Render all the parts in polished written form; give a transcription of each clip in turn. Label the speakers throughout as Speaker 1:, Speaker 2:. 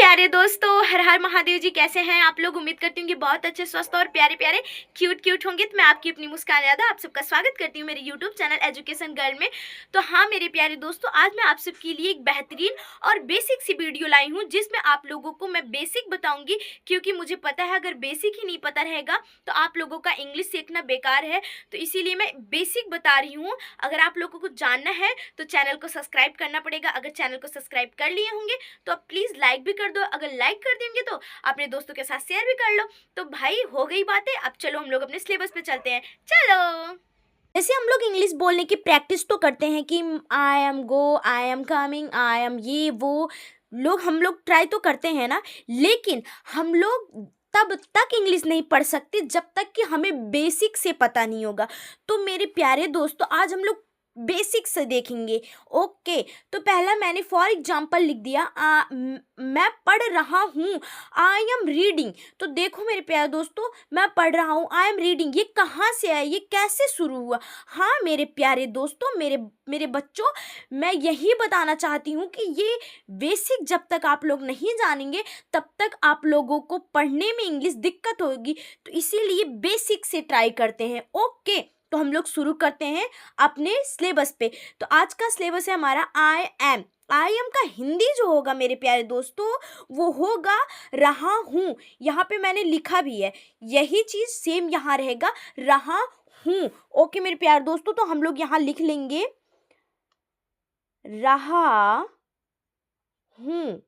Speaker 1: प्यारे दोस्तों, हर हर महादेव जी। कैसे हैं आप लोग? उम्मीद करती हूँ कि बहुत अच्छे, स्वस्थ और प्यारे प्यारे क्यूट होंगे। तो मैं आपकी अपनी मुस्कान यादव आप सबका स्वागत करती हूँ मेरे यूट्यूब चैनल एजुकेशन गर्ल में। तो हाँ मेरे प्यारे दोस्तों, आज मैं आप सबके लिए एक बेहतरीन और बेसिक सी वीडियो लाई हूँ जिसमें आप लोगों को मैं बेसिक बताऊँगी, क्योंकि मुझे पता है अगर बेसिक ही नहीं पता रहेगा तो आप लोगों का इंग्लिश सीखना बेकार है। तो इसीलिए मैं बेसिक बता रही हूँ। अगर आप लोगों को जानना है तो चैनल को सब्सक्राइब करना पड़ेगा। अगर चैनल को सब्सक्राइब कर लिए होंगे तो आप प्लीज़ लाइक भी कर दो। अगर लाइक कर देंगे तो अपने दोस्तों के साथ शेयर भी कर लो। तो भाई हो गई बातें, अब चलो हम लोग अपने सिलेबस पे चलते हैं। चलो, जैसे हम लोग इंग्लिश बोलने की प्रैक्टिस तो करते हैं कि I am go, I am coming, I am ये वो हम लोग ट्राई तो करते हैं ना। लेकिन हम लोग तब तक इंग्लिश नहीं पढ़ सकते जब तक कि हमें बेसिक से पता नहीं होगा। तो मेरे प्यारे दोस्तों, आज हम लोग बेसिक से देखेंगे। ओके, तो पहला मैंने फॉर एग्जाम्पल लिख दिया, मैं पढ़ रहा हूँ, आई एम रीडिंग। तो देखो मेरे प्यारे दोस्तों, मैं पढ़ रहा हूँ, आई एम रीडिंग, ये कहाँ से आया, ये कैसे शुरू हुआ? हाँ मेरे प्यारे दोस्तों, मेरे बच्चों, मैं यही बताना चाहती हूँ कि ये बेसिक जब तक आप लोग नहीं जानेंगे तब तक आप लोगों को पढ़ने में इंग्लिश दिक्कत होगी। तो इसीलिए बेसिक से ट्राई करते हैं। ओके, तो हम लोग शुरू करते हैं अपने सिलेबस पे। तो आज का सिलेबस है हमारा आई एम। आई एम का हिंदी जो होगा मेरे प्यारे दोस्तों, वो होगा रहा हूँ। यहाँ पे मैंने लिखा भी है, यही चीज़ सेम यहाँ रहेगा, रहा हूँ। ओके मेरे प्यारे दोस्तों, तो हम लोग यहाँ लिख लेंगे रहा हूँ।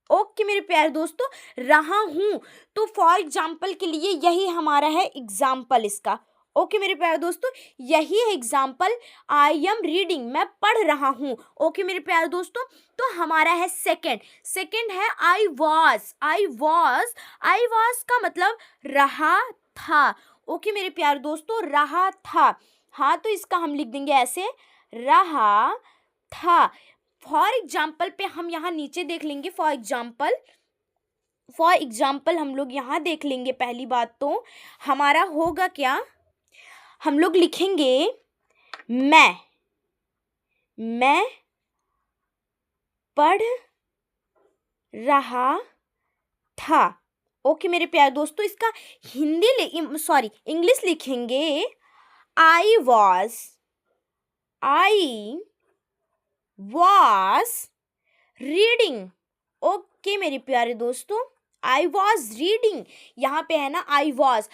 Speaker 1: ओके मेरे प्यारे दोस्तों, रहा हूँ। तो फॉर एग्जाम्पल के लिए यही हमारा है एग्जाम्पल इसका। ओके मेरे प्यारे दोस्तों, यही है एग्जाम्पल, आई एम रीडिंग, मैं पढ़ रहा हूँ। ओके मेरे प्यारे दोस्तों, तो हमारा है सेकंड है आई वॉज। आई वॉज का मतलब रहा था। ओके मेरे प्यारे दोस्तों, रहा था। हाँ, तो इसका हम लिख देंगे ऐसे, रहा था। फॉर एग्जाम्पल पे हम यहाँ नीचे देख लेंगे। फॉर एग्जाम्पल हम लोग यहाँ देख लेंगे। पहली बात तो हमारा होगा क्या, हम लोग लिखेंगे मैं पढ़ रहा था। ओके मेरे प्यारे दोस्तों, इसका इंग्लिश लिखेंगे आई वॉज रीडिंग। ओके मेरे प्यारे दोस्तों, आई वॉज रीडिंग, यहाँ पे है ना आई वॉज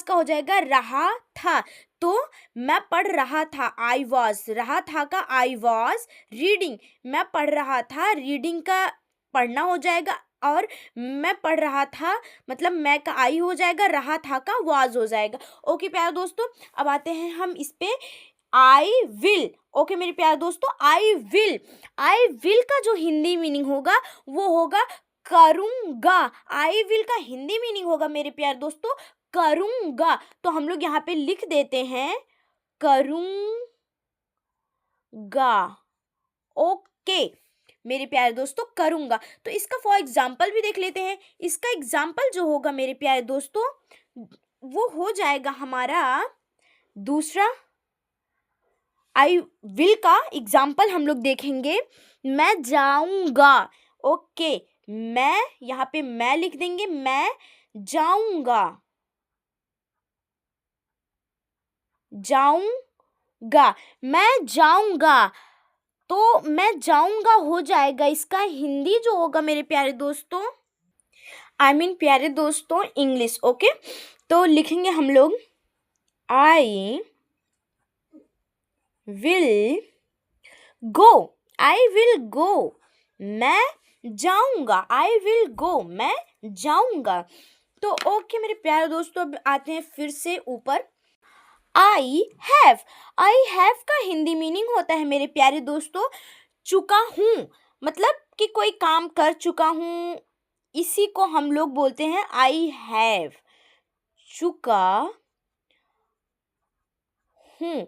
Speaker 1: का हो जाएगा रहा था। तो मैं पढ़ रहा था, आई वॉज, रहा था का आई वॉज रीडिंग, मैं पढ़ रहा था, रीडिंग का पढ़ना हो जाएगा, और मैं पढ़ रहा था मतलब मैं का आई हो जाएगा, रहा था का वॉज हो जाएगा। ओके प्यारे दोस्तों, अब आते हैं हम इस पे आई विल। ओके मेरे प्यारे दोस्तों, आई विल का जो हिंदी मीनिंग होगा वो होगा करूँगा। आई विल का हिंदी मीनिंग होगा मेरे प्यारे दोस्तों करूँगा। तो हम लोग यहाँ पे लिख देते हैं करूँगा। ओके मेरे प्यारे दोस्तों, करूँगा। तो इसका फॉर एग्जाम्पल भी देख लेते हैं। इसका एग्जाम्पल जो होगा मेरे प्यारे दोस्तों, वो हो जाएगा हमारा दूसरा। आई विल का एग्जाम्पल हम लोग देखेंगे, मैं जाऊंगा। ओके, मैं यहाँ पे मैं लिख देंगे, मैं जाऊंगा। मैं जाऊंगा। तो मैं जाऊंगा हो जाएगा, इसका हिंदी जो होगा मेरे प्यारे दोस्तों, प्यारे दोस्तों इंग्लिश। ओके, तो लिखेंगे हम लोग आई विल गो, मैं जाऊंगा। आई विल गो, मैं जाऊंगा। तो ओके मेरे प्यारे दोस्तों, अब आते हैं फिर से ऊपर। आई हैव का हिंदी मीनिंग होता है मेरे प्यारे दोस्तों चुका हूँ, मतलब कि कोई काम कर चुका हूँ, इसी को हम लोग बोलते हैं आई हैव, चुका हूँ।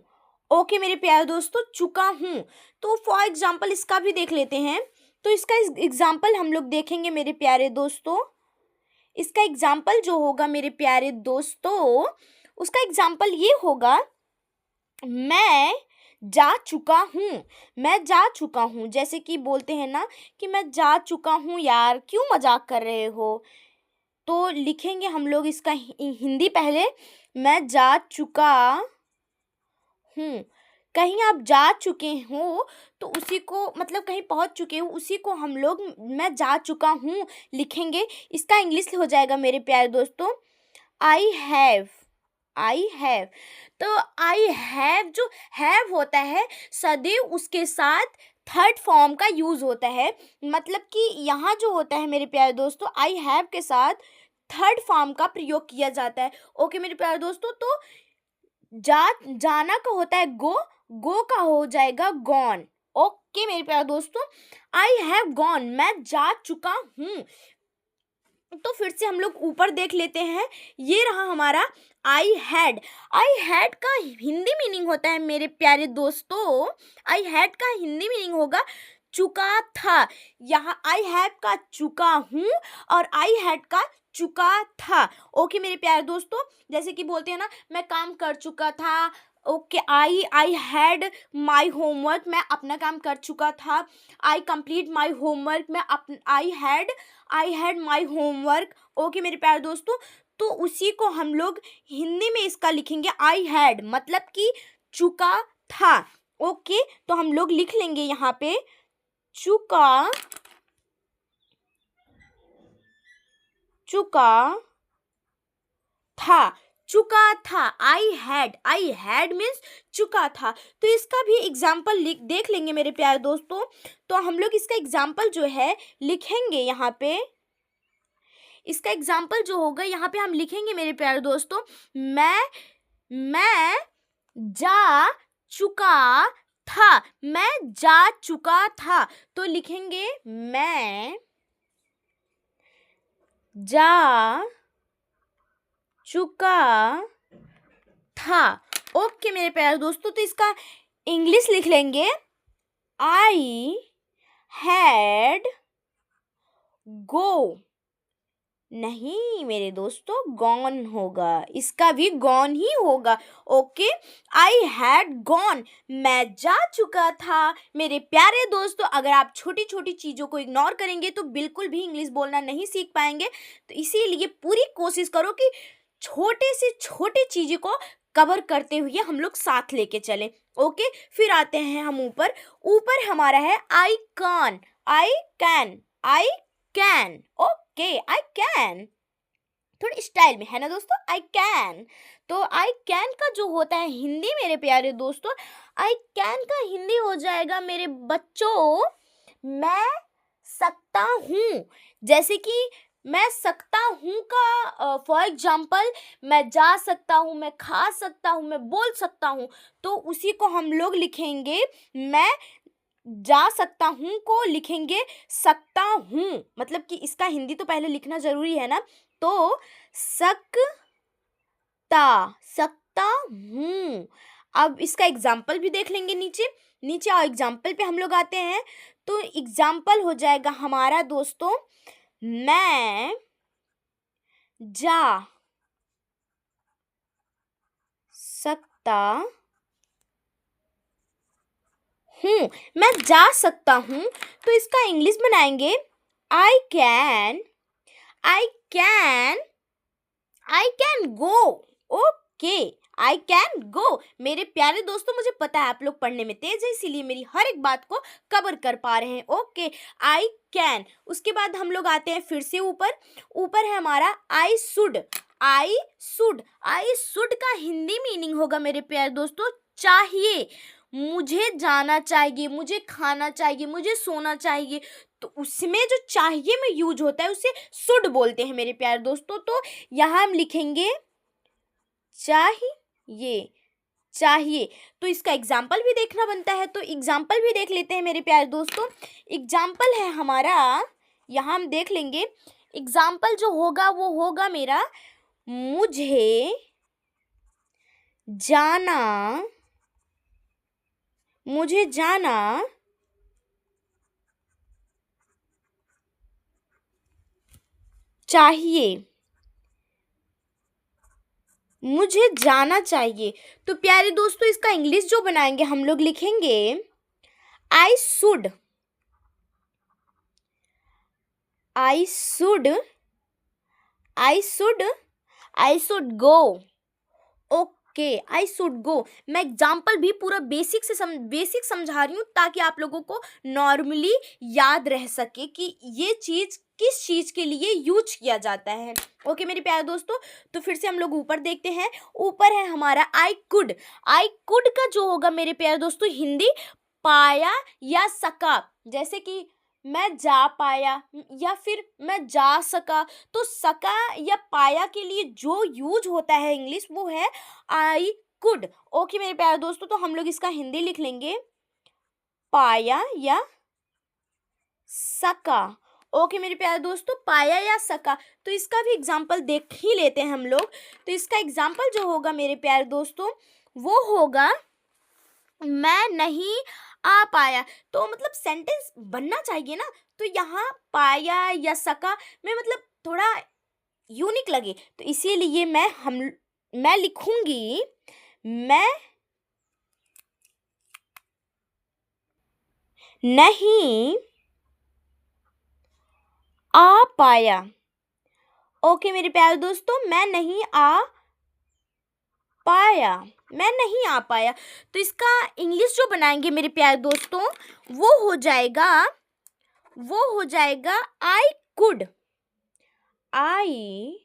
Speaker 1: ओके मेरे प्यारे दोस्तों, चुका हूँ। तो फॉर एग्जाम्पल इसका भी देख लेते हैं। तो इसका एग्जाम्पल हम लोग देखेंगे मेरे प्यारे दोस्तों। इसका एग्जाम्पल जो होगा मेरे प्यारे दोस्तों, उसका एग्जाम्पल ये होगा, मैं जा चुका हूँ, मैं जा चुका हूँ। जैसे कि बोलते हैं ना कि मैं जा चुका हूँ यार, क्यों मजाक कर रहे हो। तो लिखेंगे हम लोग इसका हिंदी पहले, मैं जा चुका हूँ। कहीं आप जा चुके हो तो उसी को मतलब कहीं पहुँच चुके हो उसी को हम लोग मैं जा चुका हूँ लिखेंगे। इसका इंग्लिश हो जाएगा मेरे प्यारे दोस्तों, आई हैव। I have. तो आई हैव जो हैव होता है सदैव उसके साथ थर्ड फॉर्म का यूज़ होता है। मतलब कि यहाँ जो होता है मेरे प्यारे दोस्तों, आई हैव के साथ थर्ड फॉर्म का प्रयोग किया जाता है। ओके मेरे प्यारे दोस्तों, तो जाना का होता है गो, गो का हो जाएगा गॉन। ओके मेरे प्यारे दोस्तों, आई हैव गॉन, मैं जा चुका हूँ। तो फिर से हम लोग ऊपर देख लेते हैं, ये रहा हमारा आई हैड। आई हैड का हिंदी मीनिंग होता है मेरे प्यारे दोस्तों, आई हैड का हिंदी मीनिंग होगा चुका था। यहाँ आई हैव का चुका हूँ और आई हैड का चुका था। ओके मेरे प्यारे दोस्तों, जैसे कि बोलते हैं ना मैं काम कर चुका था। Okay, I had my homework, मैं अपना काम कर चुका था। आई कंप्लीट माई होमवर्क, मैं I had my homework. Okay मेरे प्यारे दोस्तों, तो उसी को हम लोग हिंदी में इसका लिखेंगे आई हैड, मतलब कि चुका था। ओके, तो हम लोग लिख लेंगे यहाँ पे चुका था, चुका था। आई हैड मीन्स चुका था। तो इसका भी एग्जाम्पल देख लेंगे मेरे प्यारे दोस्तों। तो हम लोग इसका एग्जाम्पल जो है लिखेंगे यहाँ पे, इसका एग्जाम्पल जो होगा यहाँ पे हम लिखेंगे मेरे प्यारे दोस्तों, मैं जा चुका था, मैं जा चुका था। तो लिखेंगे मैं जा चुका था। ओके मेरे प्यारे दोस्तों, तो इसका इंग्लिश लिख लेंगे, आई हैड गो। नहीं मेरे दोस्तों, गॉन होगा, इसका भी गॉन ही होगा। ओके, आई हैड गॉन, मैं जा चुका था। मेरे प्यारे दोस्तों, अगर आप छोटी छोटी चीज़ों को इग्नोर करेंगे तो बिल्कुल भी इंग्लिश बोलना नहीं सीख पाएंगे। तो इसीलिए पूरी कोशिश करो कि छोटे से छोटे चीज़ों को कवर करते हुए हम लोग साथ लेके चलें। ओके, फिर आते हैं हम ऊपर। ऊपर हमारा है I can, I can, I can. Okay, I can थोड़ी स्टाइल में है ना दोस्तों, आई कैन। तो आई कैन का जो होता है हिंदी मेरे प्यारे दोस्तों, आई कैन का हिंदी हो जाएगा मेरे बच्चों, मैं सकता हूँ। जैसे कि मैं सकता हूँ का फॉर एग्जाम्पल, मैं जा सकता हूँ, मैं खा सकता हूँ, मैं बोल सकता हूँ। तो उसी को हम लोग लिखेंगे, मैं जा सकता हूँ को लिखेंगे सकता हूँ। मतलब कि इसका हिंदी तो पहले लिखना जरूरी है ना। तो सकता हूँ। अब इसका एग्जाम्पल भी देख लेंगे नीचे और एग्जाम्पल पे हम लोग आते हैं। तो एग्जाम्पल हो जाएगा हमारा दोस्तों, मैं जा सकता हूँ, मैं जा सकता हूँ। तो इसका इंग्लिश बनाएंगे, I can go. Okay, I can go. मेरे प्यारे दोस्तों, मुझे पता है आप लोग पढ़ने में तेज है, इसीलिए मेरी हर एक बात को कवर कर पा रहे हैं। Okay, I can. उसके बाद हम लोग आते हैं फिर से ऊपर है हमारा आई शुड। आई शुड का हिंदी मीनिंग होगा मेरे प्यारे दोस्तों, चाहिए। मुझे जाना चाहिए, मुझे खाना चाहिए, मुझे सोना चाहिए। तो उसमें जो चाहिए में यूज होता है उसे शुड बोलते हैं मेरे प्यारे दोस्तों। तो यहाँ हम लिखेंगे चाहिए। तो इसका एग्जाम्पल भी देखना बनता है, तो एग्जाम्पल भी देख लेते हैं मेरे प्यारे दोस्तों। एग्जाम्पल है हमारा, यहाँ हम देख लेंगे एग्जाम्पल जो होगा वो होगा मेरा, मुझे जाना चाहिए। मुझे जाना चाहिए। तो प्यारे दोस्तों इसका इंग्लिश जो बनाएंगे हम लोग लिखेंगे I should, I should, I should, I should go. Okay, I should go. मैं एग्जाम्पल भी पूरा बेसिक समझा रही हूँ ताकि आप लोगों को नॉर्मली याद रह सके कि ये चीज़ किस चीज़ के लिए यूज किया जाता है। ओके मेरे प्यारे दोस्तों, तो फिर से हम लोग ऊपर देखते हैं। ऊपर है हमारा आई कुड। आई कुड का जो होगा मेरे प्यारे दोस्तों हिंदी पाया या सका। जैसे कि मैं जा पाया या फिर मैं जा सका, तो सका या पाया के लिए जो यूज होता है इंग्लिश वो है आई कुड। ओके मेरे प्यारे दोस्तों, तो हम लोग इसका हिंदी लिख लेंगे पाया या सका। ओके मेरे प्यारे दोस्तों, पाया या सका। तो इसका भी एग्जाम्पल देख ही लेते हैं हम लोग। तो इसका एग्जाम्पल जो होगा मेरे प्यारे दोस्तों वो होगा मैं नहीं आ पाया। तो मतलब सेंटेंस बनना चाहिए ना, तो यहाँ पाया या सका में मतलब थोड़ा यूनिक लगे, तो इसीलिए मैं लिखूंगी मैं नहीं आ पाया। ओके मेरे प्यारे दोस्तों, मैं नहीं आ पाया, मैं नहीं आ पाया। तो इसका इंग्लिश जो बनाएंगे मेरे प्यारे दोस्तों वो हो जाएगा I could, I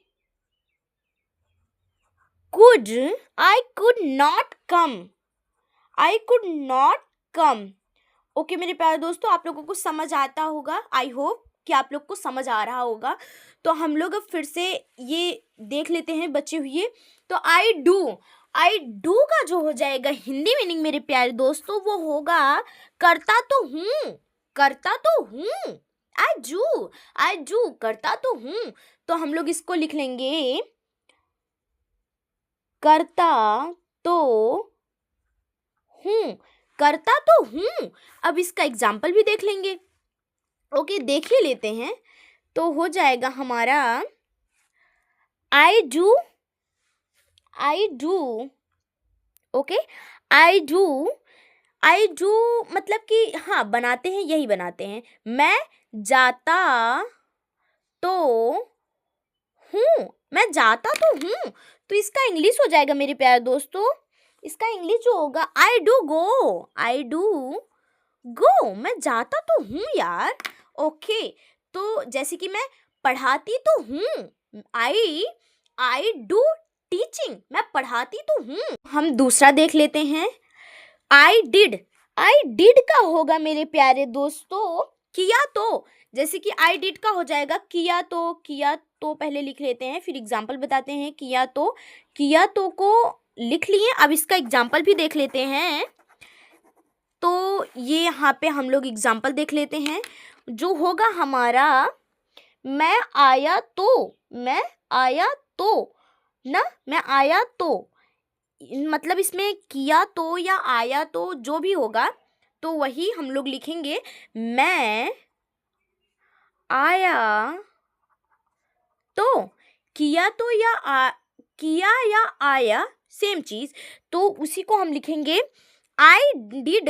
Speaker 1: could, I could not come, I could not come. Okay मेरे प्यारे दोस्तों, आप लोगों को समझ आता होगा, आई होप कि आप लोग को समझ आ रहा होगा। तो हम लोग अब फिर से ये देख लेते हैं बचे हुए। तो आई डू का जो हो जाएगा हिंदी मीनिंग मेरे प्यारे दोस्तों वो होगा करता तो हूँ, करता तो हूँ। आई जू करता तो हूँ। तो हम लोग इसको लिख लेंगे करता तो हूँ, करता तो हूँ। अब इसका एग्जाम्पल भी देख लेंगे। ओके देख ही लेते हैं। तो हो जाएगा हमारा I do, I do. Okay I do मतलब कि हाँ बनाते हैं, यही बनाते हैं। मैं जाता तो हूँ, मैं जाता तो हूँ। तो इसका इंग्लिश हो जाएगा मेरे प्यारे दोस्तों, इसका इंग्लिश जो होगा I do go, I do go. मैं जाता तो हूँ यार। ओके, तो जैसे कि मैं पढ़ाती तो हूँ, आई डू टीचिंग, मैं पढ़ाती तो हूँ। हम दूसरा देख लेते हैं आई डिड का होगा मेरे प्यारे दोस्तों किया तो। जैसे कि आई डिड का हो जाएगा किया तो पहले लिख लेते हैं, फिर एग्जाम्पल बताते हैं। किया तो को लिख लिए। अब इसका एग्जाम्पल भी देख लेते हैं। तो ये यहाँ पे हम लोग एग्जाम्पल देख लेते हैं जो होगा हमारा मैं आया तो ना, मैं आया तो मतलब इसमें किया तो या आया तो जो भी होगा तो वही हम लोग लिखेंगे मैं आया तो। किया तो किया या आया सेम चीज, तो उसी को हम लिखेंगे I did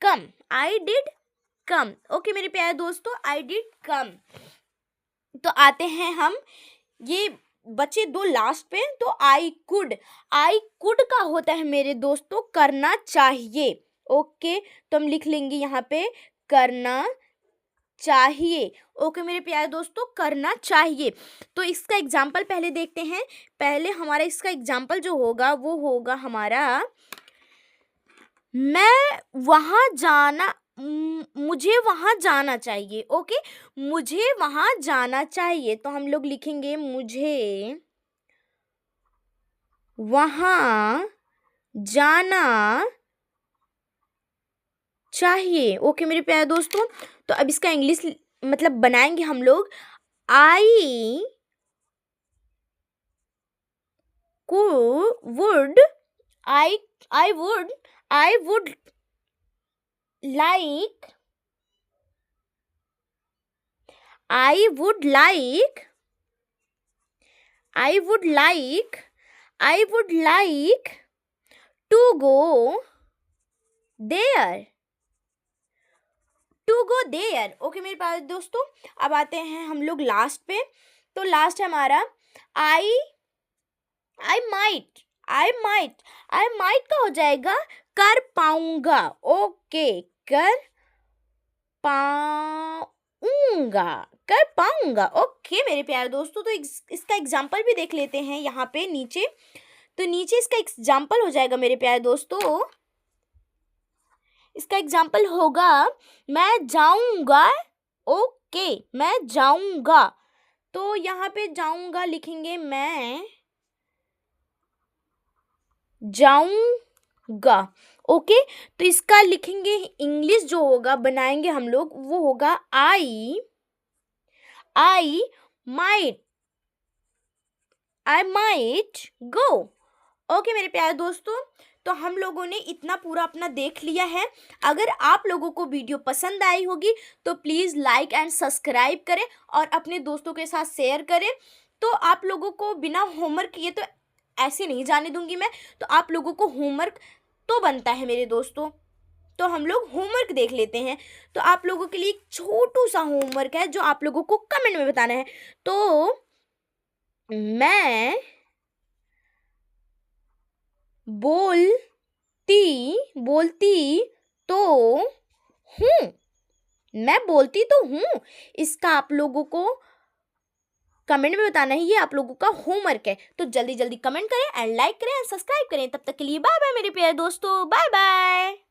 Speaker 1: come, I did come. Okay मेरे प्यारे दोस्तों, आई डिड कम। तो आते हैं हम ये बचे दो लास्ट पे। तो आई कुड का होता है मेरे दोस्तों करना चाहिए। ओके, तो हम लिख लेंगे यहाँ पे करना चाहिए। ओके मेरे प्यारे दोस्तों, करना चाहिए। तो इसका एग्जाम्पल पहले देखते हैं। पहले हमारा इसका एग्जाम्पल जो होगा वो होगा हमारा मुझे वहाँ जाना चाहिए। ओके, मुझे वहाँ जाना चाहिए। तो हम लोग लिखेंगे मुझे वहाँ जाना चाहिए। ओके मेरे प्यारे दोस्तों, तो अब इसका इंग्लिश मतलब बनाएंगे हम लोग I would like I would like to go there. Okay मेरे पास दोस्तों, अब आते हैं हम लोग लास्ट पे। तो लास्ट है हमारा I might का हो जाएगा कर पाऊंगा। ओके, कर पाऊंगा। ओके मेरे प्यारे दोस्तों, तो इसका एग्जाम्पल भी देख लेते हैं यहाँ पे नीचे। तो नीचे इसका एग्जाम्पल हो जाएगा मेरे प्यारे दोस्तों, इसका एग्जाम्पल होगा मैं जाऊंगा। ओके, मैं जाऊंगा। तो यहाँ पे जाऊंगा लिखेंगे मैं जाऊंगा। ओके, तो इसका लिखेंगे इंग्लिश जो होगा बनाएंगे हम लोग, वो होगा I might go। ओके मेरे प्यारे दोस्तों, तो हम लोगों ने इतना पूरा अपना देख लिया है। अगर आप लोगों को वीडियो पसंद आई होगी तो प्लीज़ लाइक एंड सब्सक्राइब करें और अपने दोस्तों के साथ शेयर करें। तो आप लोगों को बिना होमवर्क किए तो ऐसे नहीं जाने दूंगी मैं, तो आप लोगों को होमवर्क तो बनता है मेरे दोस्तों। तो हम लोग होमवर्क देख लेते हैं। तो आप लोगों के लिए एक छोटू सा होमवर्क है जो आप लोगों को कमेंट में बताना है। तो मैं बोलती तो हूँ, मैं बोलती तो हूँ, इसका आप लोगों को कमेंट में बताना है। ये आप लोगों का होमवर्क है। तो जल्दी जल्दी कमेंट करें एंड लाइक करें एंड सब्सक्राइब करें। तब तक के लिए बाय बाय मेरे प्यारे दोस्तों, बाय बाय।